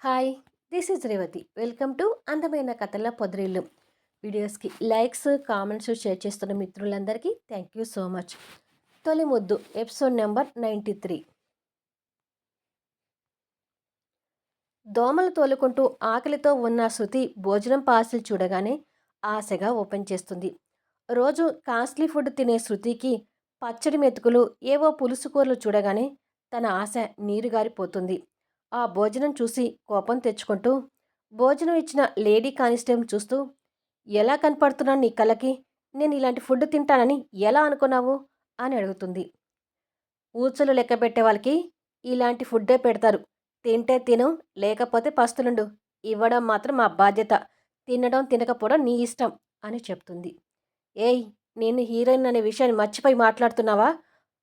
Hi, this is Revathi. Welcome to అందమైన కథల పొదరిల్లు. వీడియోస్కి లైక్స్, కామెంట్స్, షేర్ చేస్తున్న మిత్రులందరికీ థ్యాంక్ యూ సో మచ్. తొలి ముద్దు ఎపిసోడ్ నెంబర్ 93. దోమలు తోలుకుంటూ ఆకలితో ఉన్న శృతి భోజనం పార్సిల్ చూడగానే ఆశగా ఓపెన్ చేస్తుంది. రోజు కాస్ట్లీ ఫుడ్ తినే శృతికి పచ్చడి మెతుకులు, ఏవో పులుసు కూరలు చూడగానే తన ఆశ నీరుగారిపోతుంది. ఆ భోజనం చూసి కోపం తెచ్చుకుంటూ భోజనం ఇచ్చిన లేడీ కానిస్టేబుల్ చూస్తూ, ఎలా కనపడుతున్నాను నీ కళ్ళకి? నేను ఇలాంటి ఫుడ్ తింటానని ఎలా అనుకున్నావు అని అడుగుతుంది. ఊచలు లెక్కబెట్టే వాళ్ళకి ఇలాంటి ఫుడ్డే పెడతారు. తింటే తిను, లేకపోతే పస్తులుండు. ఇవ్వడం మాత్రం మా బాధ్యత. తినడం తినకపోవడం నీ ఇష్టం అని చెప్తుంది. ఏయ్, నేను హీరోయిన్ అనే విషయాన్ని మర్చిపోయి మాట్లాడుతున్నావా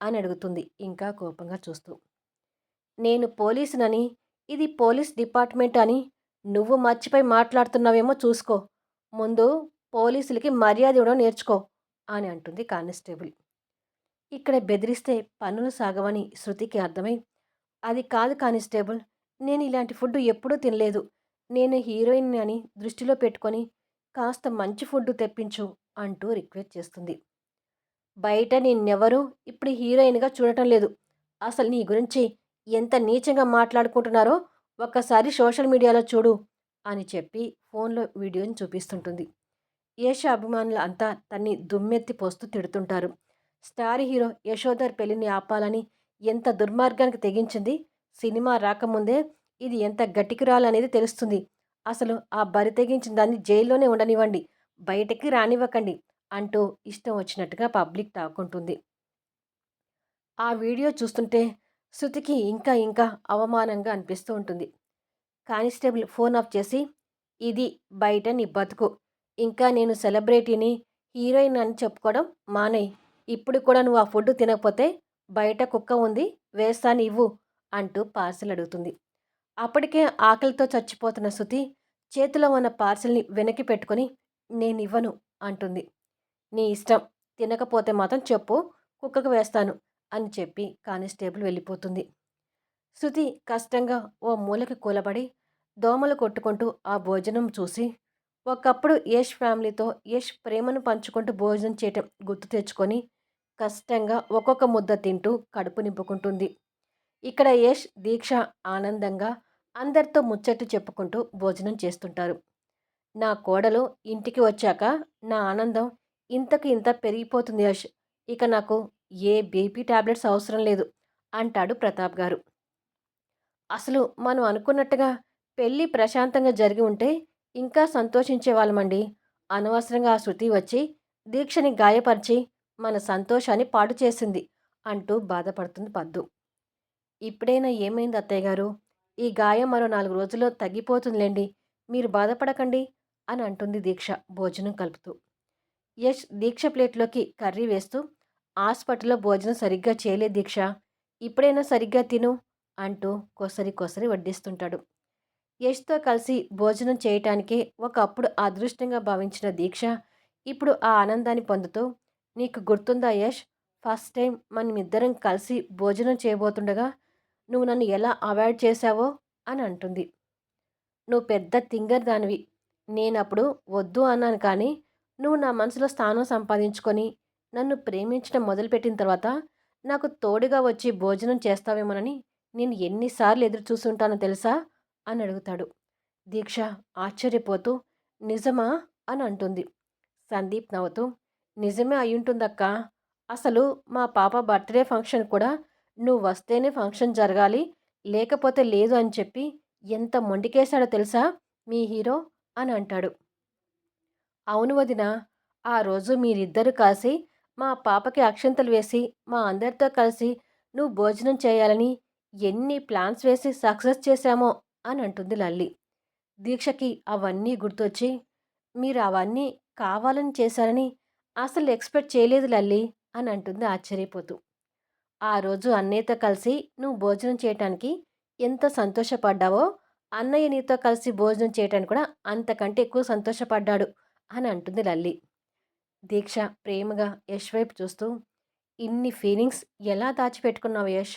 అని అడుగుతుంది ఇంకా కోపంగా చూస్తూ. నేను పోలీసునని, ఇది పోలీస్ డిపార్ట్మెంట్ అని నువ్వు మర్చిపోయి మాట్లాడుతున్నావేమో చూసుకో. ముందు పోలీసులకి మర్యాద ఇవ్వడం నేర్చుకో అని అంటుంది కానిస్టేబుల్. ఇక్కడ బెదిరిస్తే పనులు సాగవని శృతికి అర్థమై, అది కాదు కానిస్టేబుల్, నేను ఇలాంటి ఫుడ్ ఎప్పుడూ తినలేదు. నేను హీరోయిన్ అని దృష్టిలో పెట్టుకొని కాస్త మంచి ఫుడ్ తెప్పించు అంటూ రిక్వెస్ట్ చేస్తుంది. బయట నిన్నెవరూ ఇప్పుడు హీరోయిన్గా చూడటం లేదు. అసలు నీ గురించి ఎంత నీచంగా మాట్లాడుకుంటున్నారో ఒక్కసారి సోషల్ మీడియాలో చూడు అని చెప్పి ఫోన్లో వీడియోని చూపిస్తుంటుంది. యశ్ అభిమానులు అంతా తన్ని దుమ్మెత్తి పోస్తూ తిడుతుంటారు. స్టార్ హీరో యశోధర్ పెళ్లిని ఆపాలని ఎంత దుర్మార్గానికి తెగించింది. సినిమా రాకముందే ఇది ఎంత గట్టికిరాలనేది తెలుస్తుంది. అసలు ఆ బరి తెగించిన దాన్ని జైల్లోనే ఉండనివ్వండి, బయటకి రానివ్వకండి అంటూ ఇష్టం వచ్చినట్టుగా పబ్లిక్ తాకుంటుంది. ఆ వీడియో చూస్తుంటే శృతికి ఇంకా ఇంకా అవమానంగా అనిపిస్తూ ఉంటుంది. కానిస్టేబుల్ ఫోన్ ఆఫ్ చేసి, ఇది బయట నీ బతుకు. ఇంకా నేను సెలబ్రిటీని, హీరోయిన్ అని చెప్పుకోవడం మానేయ్. ఇప్పుడు కూడా నువ్వు ఆ ఫుడ్ తినకపోతే బయట కుక్క ఉంది, వేస్తాను ఇవ్వు అంటూ పార్సిల్ అడుగుతుంది. అప్పటికే ఆకలితో చచ్చిపోతున్న శృతి చేతిలో ఉన్న పార్సిల్ని వెనక్కి పెట్టుకొని, నేనివ్వను అంటుంది. నీ ఇష్టం, తినకపోతే మాత్రం చెప్పు, కుక్కకు వేస్తాను అని చెప్పి కానిస్టేబుల్ వెళ్ళిపోతుంది. శృతి కష్టంగా ఓ మూలకి కూలబడి దోమలు కొట్టుకుంటూ ఆ భోజనం చూసి, ఒకప్పుడు యష్ ఫ్యామిలీతో యష్ ప్రేమను పంచుకుంటూ భోజనం చేయటం గుర్తు తెచ్చుకొని కష్టంగా ఒక్కొక్క ముద్ద తింటూ కడుపు నింపుకుంటుంది. ఇక్కడ యష్, దీక్ష ఆనందంగా అందరితో ముచ్చట్లు చెప్పుకుంటూ భోజనం చేస్తుంటారు. నా కోడలు ఇంటికి వచ్చాక నా ఆనందం ఇంతకు ఇంత పెరిగిపోతుంది యష్. ఇక నాకు ఏ బీపీ టాబ్లెట్స్ అవసరం లేదు అంటాడు ప్రతాప్ గారు. అసలు మనం అనుకున్నట్టుగా పెళ్ళి ప్రశాంతంగా జరిగి ఉంటే ఇంకా సంతోషించే వాళ్ళమండి. అనవసరంగా ఆ శృతి వచ్చి దీక్షని గాయపరిచి మన సంతోషాన్ని పాడు చేసింది అంటూ బాధపడుతుంది పద్దు. ఇప్పుడైనా ఏమైంది అత్తయ్య గారు? ఈ గాయం మరో 4 రోజుల్లో తగ్గిపోతుందిలేండి. మీరు బాధపడకండి అని అంటుంది దీక్ష భోజనం కలుపుతూ. యష్ దీక్ష ప్లేట్లోకి కర్రీ వేస్తూ, హాస్పిటల్లో భోజనం సరిగ్గా చేయలేదు దీక్ష. ఇప్పుడైనా సరిగ్గా తిను అంటూ కొసరి కొసరి వడ్డిస్తుంటాడు. యష్తో కలిసి భోజనం చేయటానికే ఒకప్పుడు అదృష్టంగా భావించిన దీక్ష ఇప్పుడు ఆ ఆనందాన్ని పొందుతూ, నీకు గుర్తుందా యష్, ఫస్ట్ టైం మనమిద్దరం కలిసి భోజనం చేయబోతుండగా నువ్వు నన్ను ఎలా అవాయిడ్ చేశావో అని అంటుంది. నువ్వు పెద్ద తింగర్ దానివి. నేనప్పుడు వద్దు అన్నాను కానీ నువ్వు నా మనసులో స్థానం సంపాదించుకొని నన్ను ప్రేమించడం మొదలుపెట్టిన తర్వాత నాకు తోడుగా వచ్చి భోజనం చేస్తావేమోనని నేను ఎన్నిసార్లు ఎదురు చూసుంటానో తెలుసా అని అడుగుతాడు. దీక్ష ఆశ్చర్యపోతూ, నిజమా అని అంటుంది. సందీప్ నవ్వుతూ, నిజమే అయ్యుంటుందక్క. అసలు మా పాప బర్త్డే ఫంక్షన్ కూడా నువ్వు వస్తేనే ఫంక్షన్ జరగాలి, లేకపోతే లేదు అని చెప్పి ఎంత మొండికేశాడో తెలుసా మీ హీరో అని అంటాడు. అవును వదిన, ఆ రోజు మీరిద్దరూ కలిసి మా పాపకి అక్షింతలు వేసి మా అందరితో కలిసి నువ్వు భోజనం చేయాలని ఎన్ని ప్లాన్స్ వేసి సక్సెస్ చేశామో అని అంటుంది లల్లి. దీక్షకి అవన్నీ గుర్తొచ్చి, మీరు అవన్నీ కావాలని చేశారని అసలు ఎక్స్పెక్ట్ చేయలేదు లల్లి అని అంటుంది ఆశ్చర్యపోతూ. ఆ రోజు అన్నయ్యతో కలిసి నువ్వు భోజనం చేయటానికి ఎంత సంతోషపడ్డావో అన్నయ్య నీతో కలిసి భోజనం చేయటానికి కూడా అంతకంటే ఎక్కువ సంతోషపడ్డాడు అని అంటుంది లల్లి. దీక్ష ప్రేమగా యష్ వైపు చూస్తూ, ఇన్ని ఫీలింగ్స్ ఎలా దాచిపెట్టుకున్నావు యష్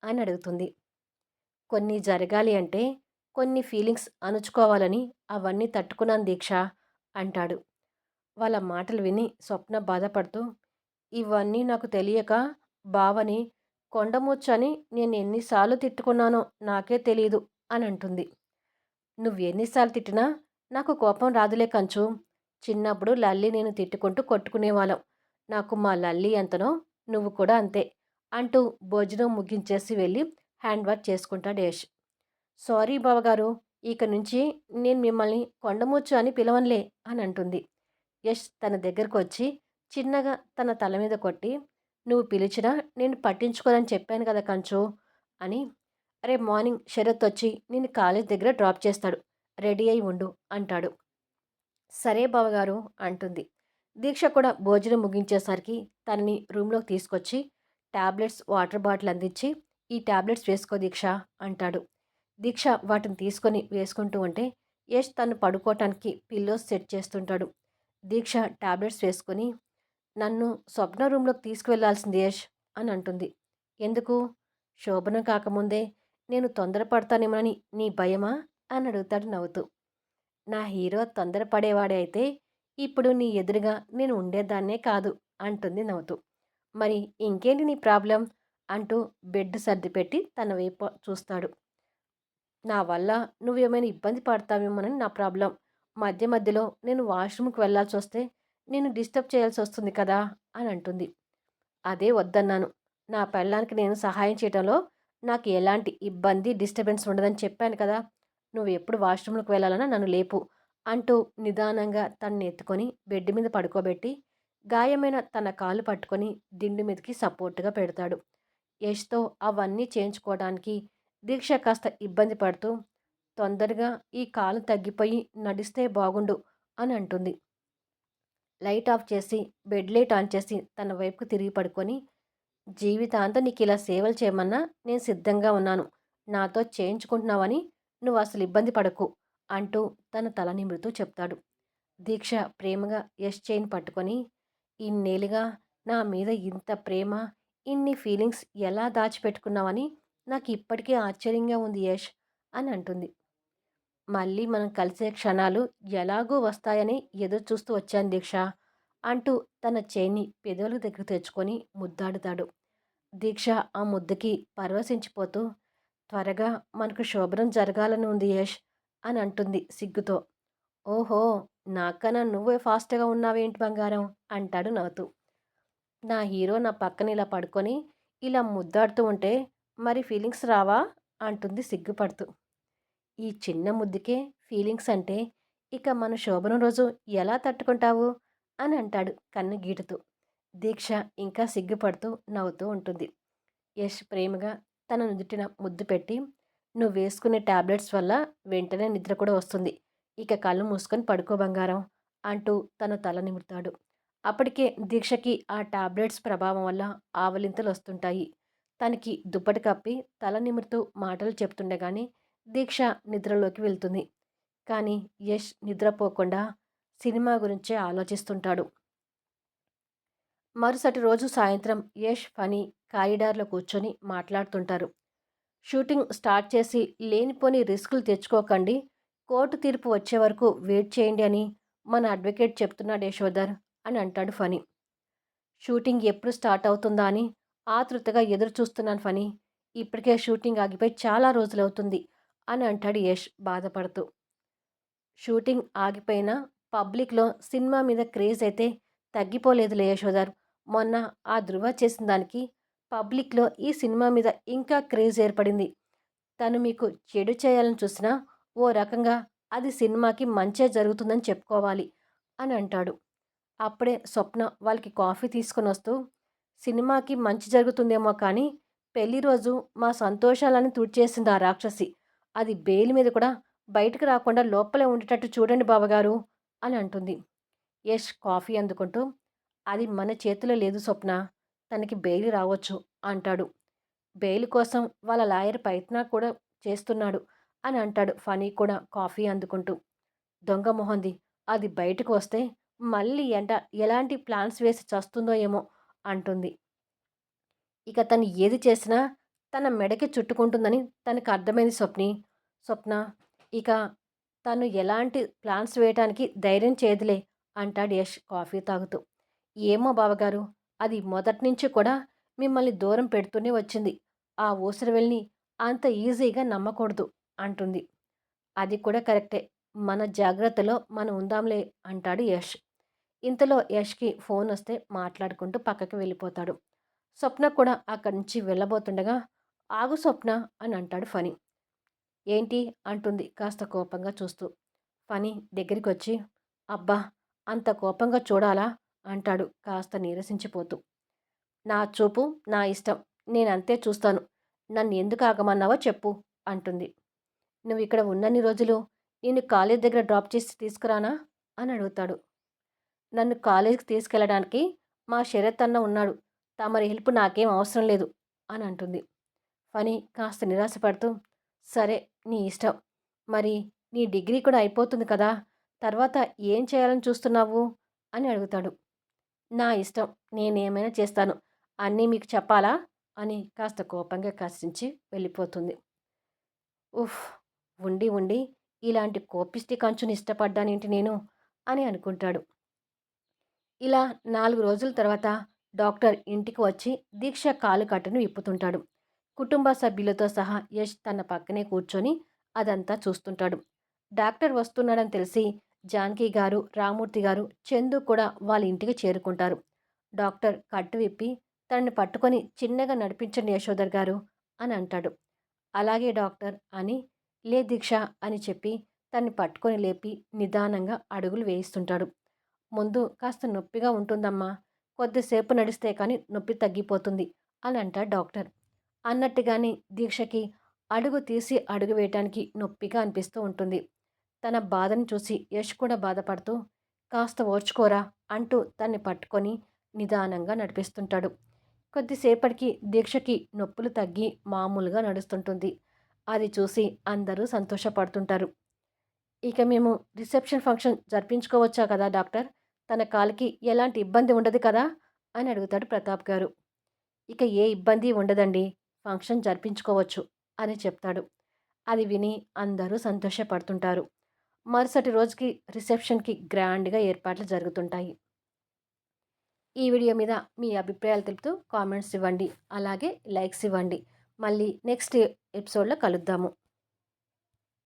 అని అడుగుతుంది. కొన్ని జరగాలి అంటే కొన్ని ఫీలింగ్స్ అణుచుకోవాలని అవన్నీ తట్టుకున్నాను దీక్ష అంటాడు. వాళ్ళ మాటలు విని స్వప్న బాధపడుతూ, ఇవన్నీ నాకు తెలియక బావని కొండముచ్చని నేను ఎన్నిసార్లు తిట్టుకున్నానో నాకే తెలీదు అని అంటుంది. నువ్వెన్నిసార్లు తిట్టినా నాకు కోపం రాదులే కంచు. చిన్నప్పుడు లల్లి నేను తిట్టుకుంటూ కొట్టుకునేవాళ్ళం. నాకు మా లల్లి ఎంతనో నువ్వు కూడా అంతే అంటూ భోజనం ముగించేసి వెళ్ళి హ్యాండ్ వాష్ చేసుకుంటాడు యష్. సారీ బావగారు, ఇక నుంచి నేను మిమ్మల్ని కొండముచ్చు అని పిలవనులే అని అంటుంది. యష్ తన దగ్గరకొచ్చి చిన్నగా తన తల మీద కొట్టి, నువ్వు పిలిచినా నేను పట్టించుకోనని చెప్పాను కదా కంచు అని. రేపు మార్నింగ్ శరత్ వచ్చి నిన్ను కాలేజ్ దగ్గర డ్రాప్ చేస్తాడు. రెడీ అయి ఉండు అంటాడు. సరే బావగారు అంటుంది. దీక్ష కూడా భోజనం ముగించేసరికి తనని రూమ్లోకి తీసుకొచ్చి టాబ్లెట్స్ వాటర్ బాటిల్ అందించి, ఈ టాబ్లెట్స్ వేసుకో దీక్ష అంటాడు. దీక్ష వాటిని తీసుకొని వేసుకుంటూ ఉంటే యష్ తను పడుకోవటానికి పిల్లోస్ సెట్ చేస్తుంటాడు. దీక్ష టాబ్లెట్స్ వేసుకొని, నన్ను స్వప్న రూమ్లోకి తీసుకువెళ్లాల్సింది యష్ అని అంటుంది. ఎందుకు? శోభనం కాకముందే నేను తొందరపడతానేమోనని నీ భయమా అని అడుగుతాడు నవ్వుతూ. నా హీరో తొందరపడేవాడే అయితే ఇప్పుడు నీ ఎదురుగా నేను ఉండేదాన్నే కాదు అంటుంది నవ్వుతూ. మరి ఇంకేంటి నీ ప్రాబ్లం అంటూ బెడ్ సర్దిపెట్టి తన వైపు చూస్తాడు. నా వల్ల నువ్వేమైనా ఇబ్బంది పడతావేమోనని నా ప్రాబ్లం. మధ్య మధ్యలో నేను వాష్రూమ్కి వెళ్ళాల్సి వస్తే నేను డిస్టర్బ్ చేయాల్సి వస్తుంది కదా అని అంటుంది. అదే వద్దన్నాను. నా పెళ్ళానికి నేను సహాయం చేయడంలో నాకు ఎలాంటి ఇబ్బంది, డిస్టర్బెన్స్ ఉండదని చెప్పాను కదా! నువ్వు ఎప్పుడు వాష్‌రూమ్‌లోకి వెళ్ళాలన్నా నన్ను లేపు అంటూ నిదానంగా తనని ఎత్తుకొని బెడ్ మీద పడుకోబెట్టి, గాయమైన తన కాలు పట్టుకొని దిండు మీదకి సపోర్ట్‌గా పెడతాడు. యష్‌తో అవన్నీ చేయించుకోవడానికి దీక్ష కాస్త ఇబ్బంది పడుతూ, తొందరగా ఈ కాలు తగ్గిపోయి నడిస్తే బాగుండు అని అంటుంది. లైట్ ఆఫ్ చేసి, బెడ్ లైట్ ఆన్ చేసి తన వైపుకు తిరిగి పడుకొని, జీవితాంతం నీకిలా సేవలు చేయమన్నా నేను సిద్ధంగా ఉన్నాను. నాతో చేయించుకుంటున్నావని నువ్వసలు ఇబ్బంది పడకు అంటూ తన తల నిమురుతూ చెప్తాడు. దీక్ష ప్రేమగా యష్ చెయ్యిని పట్టుకొని, ఇన్నేళ్లుగా నా మీద ఇంత ప్రేమ, ఇన్ని ఫీలింగ్స్ ఎలా దాచిపెట్టుకున్నావని నాకు ఇప్పటికీ ఆశ్చర్యంగా ఉంది యష్ అని అంటుంది. మళ్ళీ మనం కలిసే క్షణాలు ఎలాగూ వస్తాయని ఎదురు చూస్తూ వచ్చాను దీక్ష అంటూ తన చేయిని పెదవుల దగ్గర తెచ్చుకొని ముద్దాడుతాడు. దీక్ష ఆ ముద్దుకి పరవశించిపోతూ, త్వరగా మనకు శోభనం జరగాలని ఉంది యష్ అని అంటుంది సిగ్గుతో. ఓహో, నాకన్నా నువ్వే ఫాస్ట్గా ఉన్నావేంటి బంగారం అంటాడు నవ్వుతూ. నా హీరో నా పక్కన ఇలా పడుకొని ఇలా ముద్దాడుతూ ఉంటే మరి ఫీలింగ్స్ రావా అంటుంది సిగ్గుపడుతూ. ఈ చిన్న ముద్దుకే ఫీలింగ్స్ అంటే ఇక మన శోభనం రోజు ఎలా తట్టుకుంటావు అని అంటాడు కన్ను గీటుతూ. దీక్ష ఇంకా సిగ్గుపడుతూ నవ్వుతూ ఉంటుంది. యష్ ప్రేమగా తన నుదుటిన ముద్దు పెట్టి, నువ్వు వేసుకునే టాబ్లెట్స్ వల్ల వెంటనే నిద్ర కూడా వస్తుంది. ఇక కళ్ళు మూసుకొని పడుకో బంగారం అంటూ తన తల నిమురుతాడు. అప్పటికే దీక్షకి ఆ టాబ్లెట్స్ ప్రభావం వల్ల ఆవలింతలు వస్తుంటాయి. తనకి దుప్పటి కప్పి తల నిమురుతూ మాటలు చెప్తుండగానే దీక్ష నిద్రలోకి వెళ్తుంది. కానీ యష్ నిద్రపోకుండా సినిమా గురించే ఆలోచిస్తుంటాడు. మరుసటి రోజు సాయంత్రం యష్, ఫణి కారిడార్లో కూర్చొని మాట్లాడుతుంటారు. షూటింగ్ స్టార్ట్ చేసి లేనిపోని రిస్కులు తెచ్చుకోకండి. కోర్టు తీర్పు వచ్చే వరకు వెయిట్ చేయండి అని మన అడ్వకేట్ చెప్తున్నాడు యశోధర్ అని అంటాడు ఫణి. షూటింగ్ ఎప్పుడు స్టార్ట్ అవుతుందా అని ఆతృతగా ఎదురు చూస్తున్నాను ఫణి. ఇప్పటికే షూటింగ్ ఆగిపోయి చాలా రోజులవుతుంది అని అంటాడు యష్ బాధపడుతూ. షూటింగ్ ఆగిపోయినా పబ్లిక్‌లో సినిమా మీద క్రేజ్ అయితే తగ్గిపోలేదులే యశోధర్. మొన్న ఆ ధృవ చేసిన దానికి పబ్లిక్‌లో ఈ సినిమా మీద ఇంకా క్రేజ్ ఏర్పడింది. తను మీకు చెడు చేయాలని చూసినా ఓ రకంగా అది సినిమాకి మంచే జరుగుతుందని చెప్పుకోవాలి అని అంటాడు. అప్పుడే స్వప్న వాళ్ళకి కాఫీ తీసుకొనొస్తూ, సినిమాకి మంచి జరుగుతుందేమో కానీ పెళ్లి రోజు మా సంతోషాలని తుడిచేసింది ఆ రాక్షసి. అది బెయిల్ మీద కూడా బయటకు రాకుండా లోపలే ఉండేటట్టు చూడండి బావగారు అని అంటుంది. యష్ కాఫీ అందుకుంటూ, అది మన చేతిలో లేదు స్వప్న. తనకి బెయిల్ రావచ్చు అంటాడు. బెయిల్ కోసం వాళ్ళ లాయర్ ప్రయత్నం కూడా చేస్తున్నాడు అని అంటాడు ఫనీ కూడా కాఫీ అందుకుంటూ. దొంగ మొహంది, అది బయటకు వస్తే మళ్ళీ ఎలాంటి ప్లాన్స్ వేసి చస్తుందో ఏమో అంటుంది. ఇక తను ఏది చేసినా తన మెడకి చుట్టుకుంటుందని తనకు అర్థమైంది స్వప్న. ఇక తను ఎలాంటి ప్లాన్స్ వేయటానికి ధైర్యం చేయదులే అంటాడు యష్ కాఫీ తాగుతూ. ఏమో బావగారు, అది మొదటి నుంచి కూడా మిమ్మల్ని దూరం పెడుతూనే వచ్చింది. ఆ ఊసరవెల్ని అంత ఈజీగా నమ్మకూడదు అంటుంది. అది కూడా కరెక్టే. మన జాగ్రత్తలో మనం ఉందాంలే అంటాడు యష్. ఇంతలో యష్‌కి ఫోనొస్తే మాట్లాడుకుంటూ పక్కకి వెళ్ళిపోతాడు. స్వప్న కూడా అక్కడి నుంచి వెళ్ళబోతుండగా, "ఆగు స్వప్న" అని అంటాడు ఫణి. "ఏంటి?" అంటుంది కాస్త కోపంగా చూస్తూ. ఫణి దగ్గరికొచ్చి, "అబ్బా! అంత కోపంగా చూడాలా?" అంటాడు కాస్త నీరసించిపోతూ. "నా చూపు నా ఇష్టం. నేనంతే చూస్తాను. నన్నెందుకు ఆగమన్నావో చెప్పు" అంటుంది. "నువ్విక్కడ ఉన్నన్ని రోజులు నిన్ను కాలేజీ దగ్గర డ్రాప్ చేసి తీసుకురానా?" అని అడుగుతాడు. "నన్ను కాలేజీకి తీసుకెళ్ళడానికి మా శరత్ అన్న ఉన్నాడు. తమరి హెల్ప్ నాకేం అవసరం లేదు" అని అంటుంది. ఫణి కాస్త నిరాశపడుతూ, "సరే నీ ఇష్టం. మరి నీ డిగ్రీ కూడా అయిపోతుంది కదా! తర్వాత ఏం చేయాలని చూస్తున్నావు?" అని అడుగుతాడు. "నా ఇష్టం. నేనేమైనా చేస్తాను. అన్నీ మీకు చెప్పాలా?" అని కాస్త కోపంగా కసిరించి వెళ్ళిపోతుంది. ఉఫ్! ఉండి ఉండి ఇలాంటి కోపిష్టి కంచుని ఇష్టపడ్డానేంటి నేను అని అనుకుంటాడు. ఇలా 4 రోజుల తర్వాత డాక్టర్ ఇంటికి వచ్చి దీక్ష కాలు కట్టును విప్పుతుంటాడు. కుటుంబ సభ్యులతో సహా యష్ తన పక్కనే కూర్చొని అదంతా చూస్తుంటాడు. డాక్టర్ వస్తున్నాడని తెలిసి జానకి గారు, రామూర్తి గారు, చందు కూడా వాళ్ళ ఇంటికి చేరుకుంటారు. డాక్టర్ కట్టు విప్పి తనని పట్టుకొని చిన్నగా నడిపించండి యశోధర్ గారు అని అంటాడు. అలాగే డాక్టర్ అని లే దీక్ష అని చెప్పి తన్ని పట్టుకొని లేపి నిదానంగా అడుగులు వేయిస్తుంటాడు. ముందు కాస్త నొప్పిగా ఉంటుందమ్మా. కొద్దిసేపు నడిస్తే కానీ నొప్పి తగ్గిపోతుంది అని అంటాడు డాక్టర్. అన్నట్టుగానే దీక్షకి అడుగు తీసి అడుగు వేయటానికి నొప్పిగా అనిపిస్తూ ఉంటుంది. తన బాధను చూసి యష్ కూడా బాధపడుతూ కాస్త ఓర్చుకోరా అంటూ తన్ని పట్టుకొని నిదానంగా నడిపిస్తుంటాడు. కొద్దిసేపటికి దీక్షకి నొప్పులు తగ్గి మామూలుగా నడుస్తుంటుంది. అది చూసి అందరూ సంతోషపడుతుంటారు. ఇక మేము రిసెప్షన్ ఫంక్షన్ జరిపించుకోవచ్చా కదా డాక్టర్? తన కాలికి ఎలాంటి ఇబ్బంది ఉండదు కదా అని అడుగుతాడు ప్రతాప్ గారు. ఇక ఏ ఇబ్బంది ఉండదండి. ఫంక్షన్ జరిపించుకోవచ్చు అని చెప్తాడు. అది విని అందరూ సంతోషపడుతుంటారు. మరుసటి రోజుకి రిసెప్షన్‌కి గ్రాండ్‌గా ఏర్పాట్లు జరుగుతుంటాయి. ఈ వీడియో మీద మీ అభిప్రాయాలు తెలుపుతూ కామెంట్స్ ఇవ్వండి. అలాగే లైక్స్ ఇవ్వండి. మళ్ళీ నెక్స్ట్ ఎపిసోడ్‌లో కలుద్దాము.